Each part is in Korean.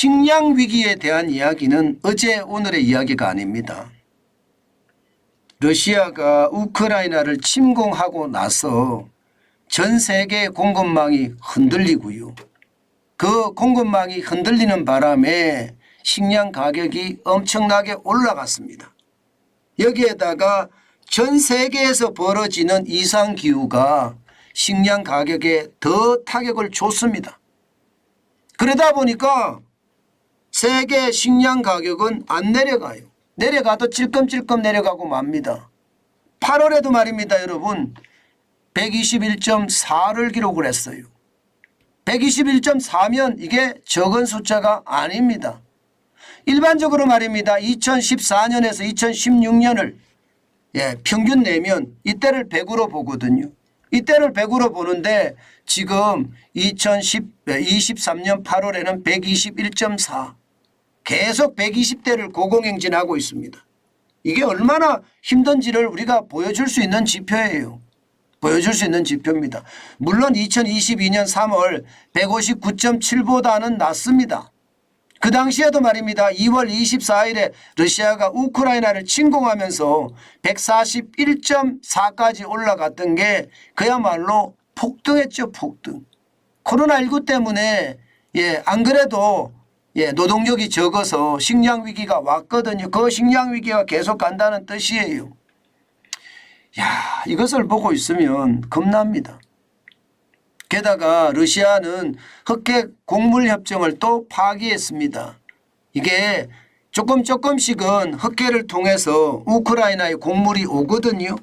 식량 위기에 대한 이야기는 어제 오늘의 이야기가 아닙니다. 러시아가 우크라이나를 침공하고 나서 전 세계 공급망이 흔들리고요. 그 공급망이 흔들리는 바람에 식량 가격이 엄청나게 올라갔습니다. 여기에다가 전 세계에서 벌어지는 이상기후가 식량 가격에 더 타격을 줬습니다. 그러다 보니까 세계 식량 가격은 안 내려가요. 내려가도 찔끔찔끔 내려가고 맙니다. 8월에도 말입니다, 여러분. 121.4를 기록을 했어요. 121.4면 이게 적은 숫자가 아닙니다. 일반적으로 말입니다. 2014년에서 2016년을 평균 내면 이때를 100으로 보거든요. 이때를 100으로 보는데 지금 2023년 8월에는 121.4 계속 120대를 고공행진하고 있습니다. 이게 얼마나 힘든지를 우리가 보여줄 수 있는 지표예요. 보여줄 수 있는 지표입니다. 물론 2022년 3월 159.7보다는 낮습니다. 그 당시에도 말입니다. 2월 24일에 러시아가 우크라이나를 침공하면서 141.4까지 올라갔던 게 그야말로 폭등했죠. 폭등. 코로나19 때문에 안 그래도 노동력이 적어서 식량 위기가 왔거든요. 그 식량 위기가 계속 간다는 뜻이에요. 야, 이것을 보고 있으면 겁납니다. 게다가 러시아는 흑해 곡물협정을 또 파기했습니다. 이게 조금씩은 흑해를 통해서 우크라이나에 곡물이 오거든요.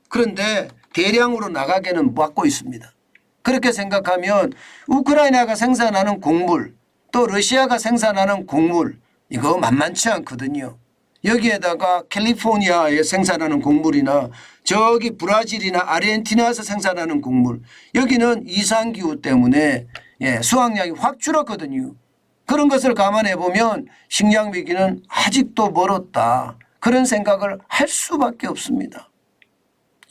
그런데 대량으로 나가게는 막고 있습니다. 그렇게 생각하면 우크라이나가 생산하는 곡물 또 러시아가 생산하는 곡물 이거 만만치 않거든요. 여기에다가 캘리포니아에 생산하는 곡물이나 저기 브라질이나 아르헨티나에서 생산하는 곡물 여기는 이상기후 때문에 수확량이 확 줄었거든요. 그런 것을 감안해 보면 식량 위기는 아직도 멀었다. 그런 생각을 할 수밖에 없습니다.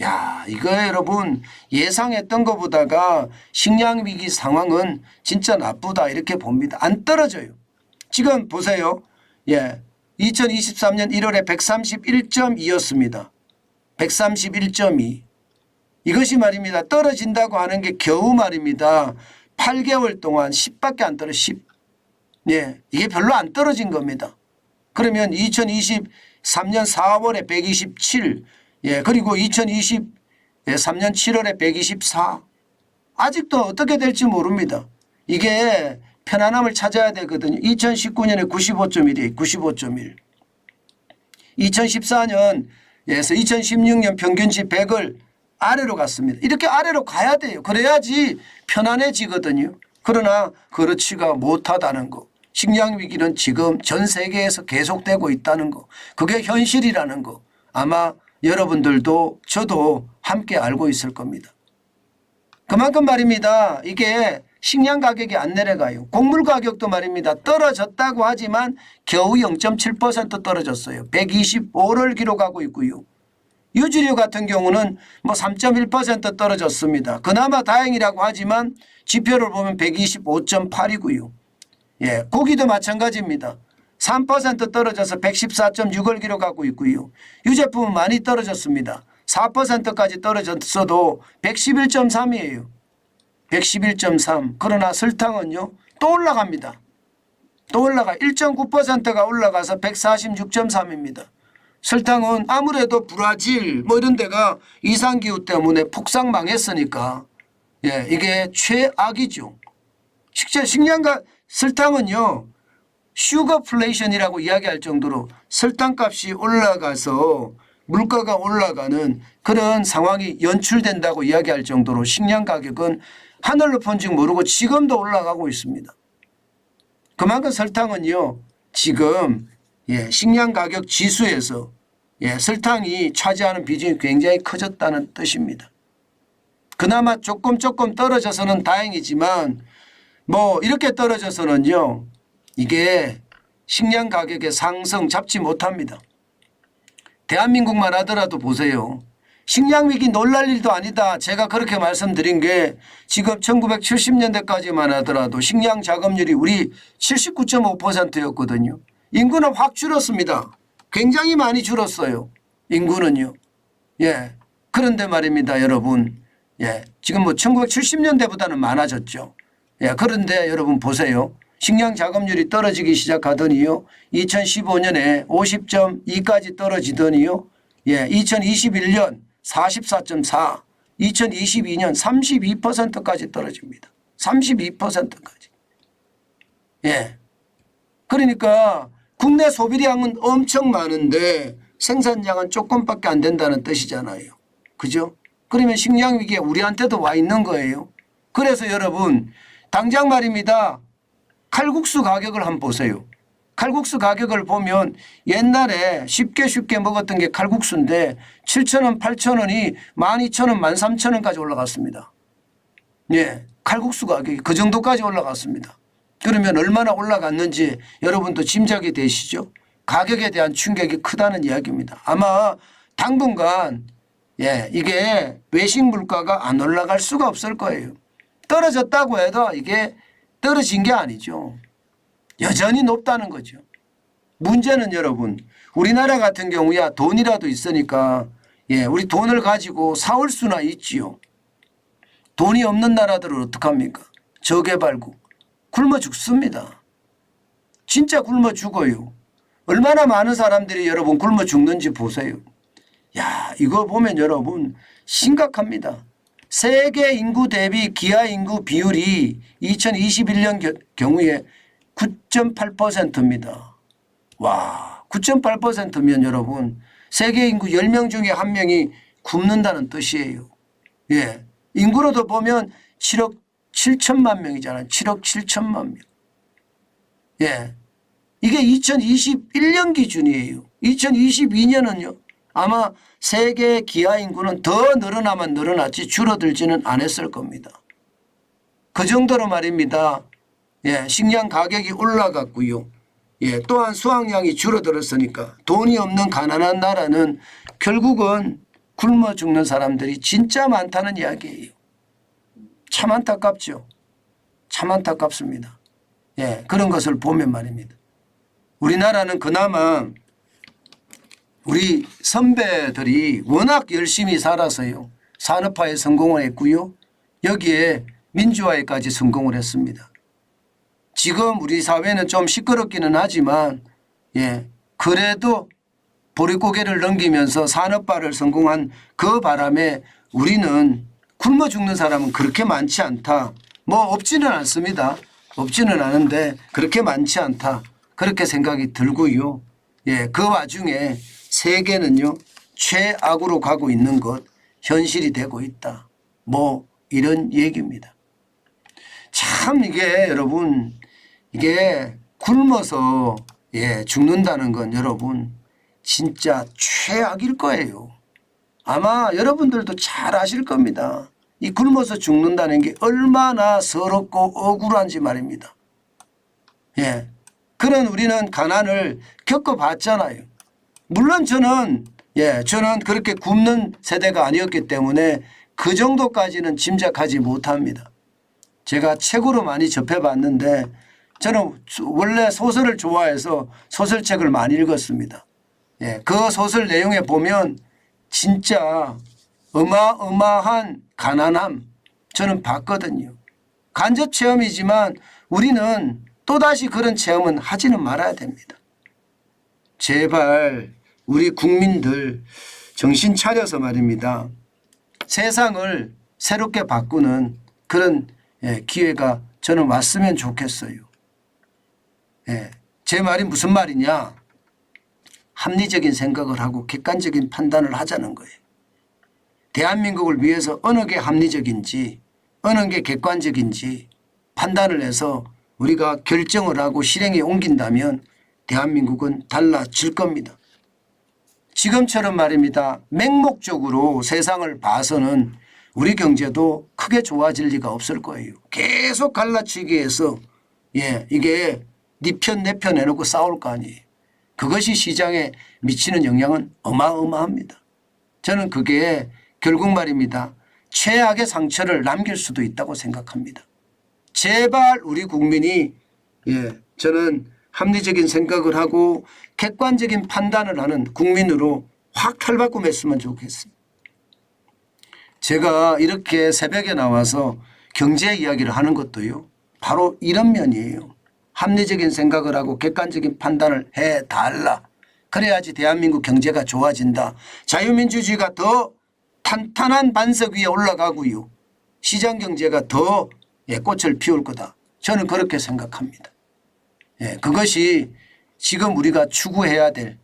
야, 이거 여러분 예상했던 것보다가 식량 위기 상황은 진짜 나쁘다 이렇게 봅니다. 안 떨어져요. 지금 보세요. 2023년 1월에 131.2였습니다. 131.2. 이것이 말입니다. 떨어진다고 하는 게 겨우 말입니다. 8개월 동안 10밖에 안 떨어져 10. 이게 별로 안 떨어진 겁니다. 그러면 2023년 4월에 127. 그리고 2023년 7월에 124. 아직도 어떻게 될지 모릅니다. 이게 편안함을 찾아야 되거든요. 2019년에 95.1이에요. 95.1. 2014년에서 2016년 평균치 100을 아래로 갔습니다. 이렇게 아래로 가야 돼요. 그래야지 편안해지거든요. 그러나 그렇지가 못하다는 거. 식량 위기는 지금 전 세계에서 계속되고 있다는 거. 그게 현실이라는 거. 아마 여러분들도 저도 함께 알고 있을 겁니다. 그만큼 말입니다. 이게 식량 가격이 안 내려가요. 곡물 가격도 말입니다. 떨어졌다고 하지만 겨우 0.7% 떨어졌어요. 125를 기록하고 있고요. 유지류 같은 경우는 3.1% 떨어졌습니다. 그나마 다행이라고 하지만 지표를 보면 125.8이고요. 고기도 마찬가지입니다. 3% 떨어져서 114.6을 기록하고 있고요. 유제품은 많이 떨어졌습니다. 4%까지 떨어졌어도 111.3이에요. 111.3. 그러나 설탕은요 또 올라갑니다. 또 올라가 1.9%가 올라가서 146.3입니다. 설탕은 아무래도 브라질 이런 데가 이상기후 때문에 폭삭 망했으니까 이게 최악이죠. 식량과 설탕은요 슈거플레이션이라고 이야기할 정도로 설탕값이 올라가서 물가가 올라가는 그런 상황이 연출된다고 이야기할 정도로 식량 가격은 하늘로 본 줄 모르고 지금도 올라가고 있습니다. 그만큼 설탕은요 지금 식량 가격 지수에서 설탕이 차지하는 비중이 굉장히 커졌다는 뜻입니다. 그나마 조금 떨어져서는 다행이지만 이렇게 떨어져서는요 이게 식량 가격의 상승 잡지 못합니다. 대한민국만 하더라도 보세요. 식량 위기 놀랄 일도 아니다. 제가 그렇게 말씀드린 게 지금 1970년대까지만 하더라도 식량 작업률이 우리 79.5%였거든요. 인구는 확 줄었습니다. 굉장히 많이 줄었어요. 인구는요. 예. 그런데 말입니다, 여러분. 예. 지금 뭐 1970년대보다는 많아졌죠. 예. 그런데 여러분 보세요. 식량 작업률이 떨어지기 시작하더니요. 2015년에 50.2까지 떨어지더니요. 예. 2021년 44.4, 2022년 32%까지 떨어집니다. 32%까지. 예. 그러니까 국내 소비량은 엄청 많은데 생산량은 조금밖에 안 된다는 뜻이잖아요. 그죠? 그러면 식량 위기에 우리한테도 와 있는 거예요. 그래서 여러분 당장 말입니다. 칼국수 가격을 한번 보세요. 칼국수 가격을 보면 옛날에 쉽게 먹었던 게 칼국수인데 7,000원, 8,000원이 12,000원, 13,000원까지 올라갔습니다. 예, 칼국수 가격이 그 정도까지 올라갔습니다. 그러면 얼마나 올라갔는지 여러분도 짐작이 되시죠? 가격에 대한 충격이 크다는 이야기입니다. 아마 당분간 예, 이게 외식 물가가 안 올라갈 수가 없을 거예요. 떨어졌다고 해도 이게 떨어진 게 아니죠. 여전히 높다는 거죠. 문제는 여러분 우리나라 같은 경우야 돈이라도 있으니까 예, 우리 돈을 가지고 사올 수나 있지요. 돈이 없는 나라들은 어떡합니까? 저개발국. 굶어 죽습니다. 진짜 굶어 죽어요. 얼마나 많은 사람들이 여러분 굶어 죽는지 보세요. 야, 이거 보면 여러분 심각합니다. 세계 인구 대비 기아 인구 비율이 2021년 경우에 9.8%입니다. 와, 9.8%면 여러분 세계 인구 10명 중에 1명이 굶는다는 뜻이에요. 예, 인구로도 보면 7억 7천만 명이잖아요. 7억 7천만 명. 예, 이게 2021년 기준이에요. 2022년은요. 아마 세계 기아 인구는 더 늘어나면 늘어났지 줄어들지는 않았을 겁니다. 그 정도로 말입니다. 예, 식량 가격이 올라갔고요. 예, 또한 수확량이 줄어들었으니까 돈이 없는 가난한 나라는 결국은 굶어 죽는 사람들이 진짜 많다는 이야기예요. 참 안타깝죠. 참 안타깝습니다. 예, 그런 것을 보면 말입니다. 우리나라는 그나마 우리 선배들이 워낙 열심히 살아서요. 산업화에 성공을 했고요. 여기에 민주화에까지 성공을 했습니다. 지금 우리 사회는 좀 시끄럽기는 하지만 예, 그래도 보릿고개를 넘기면서 산업화를 성공한 그 바람에 우리는 굶어 죽는 사람은 그렇게 많지 않다. 뭐 없지는 않습니다. 없지는 않은데 그렇게 많지 않다. 그렇게 생각이 들고요. 예, 그 와중에 세계는요. 최악으로 가고 있는 것 현실이 되고 있다. 뭐 이런 얘기입니다. 참 이게 여러분 이게 굶어서 예, 죽는다는 건 여러분 진짜 최악일 거예요. 아마 여러분들도 잘 아실 겁니다. 이 굶어서 죽는다는 게 얼마나 서럽고 억울한지 말입니다. 예, 그런 우리는 가난을 겪어봤잖아요. 물론 저는 그렇게 굶는 세대가 아니었기 때문에 그 정도까지는 짐작하지 못합니다. 제가 책으로 많이 접해봤는데 저는 원래 소설을 좋아해서 소설책을 많이 읽었습니다. 예, 그 소설 내용에 보면 진짜 어마어마한 가난함 저는 봤거든요. 간접 체험이지만 우리는 또다시 그런 체험은 하지는 말아야 됩니다. 제발 우리 국민들 정신 차려서 말입니다. 세상을 새롭게 바꾸는 그런 기회가 저는 왔으면 좋겠어요. 제 말이 무슨 말이냐. 합리적인 생각을 하고 객관적인 판단을 하자는 거예요. 대한민국을 위해서 어느 게 합리적인지 어느 게 객관적인지 판단을 해서 우리가 결정을 하고 실행에 옮긴다면 대한민국은 달라질 겁니다. 지금처럼 말입니다. 맹목적으로 세상을 봐서는 우리 경제도 크게 좋아질 리가 없을 거예요. 계속 갈라치기 해서 이게 네 편 내 편 해놓고 싸울 거 아니에요. 그것이 시장에 미치는 영향은 어마어마합니다. 저는 그게 결국 말입니다. 최악의 상처를 남길 수도 있다고 생각합니다. 제발 우리 국민이 저는 합리적인 생각을 하고 객관적인 판단을 하는 국민으로 확 탈바꿈했으면 좋겠습니다. 제가 이렇게 새벽에 나와서 경제 이야기를 하는 것도요. 바로 이런 면이에요. 합리적인 생각을 하고 객관적인 판단을 해달라. 그래야지 대한민국 경제가 좋아진다. 자유민주주의가 더 탄탄한 반석 위에 올라가고요. 시장경제가 더 꽃을 피울 거다. 저는 그렇게 생각합니다. 그것이 지금 우리가 추구해야 될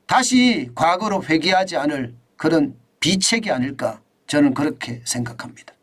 다시 과거로 회귀하지 않을 그런 비책이 아닐까 저는 그렇게 생각합니다.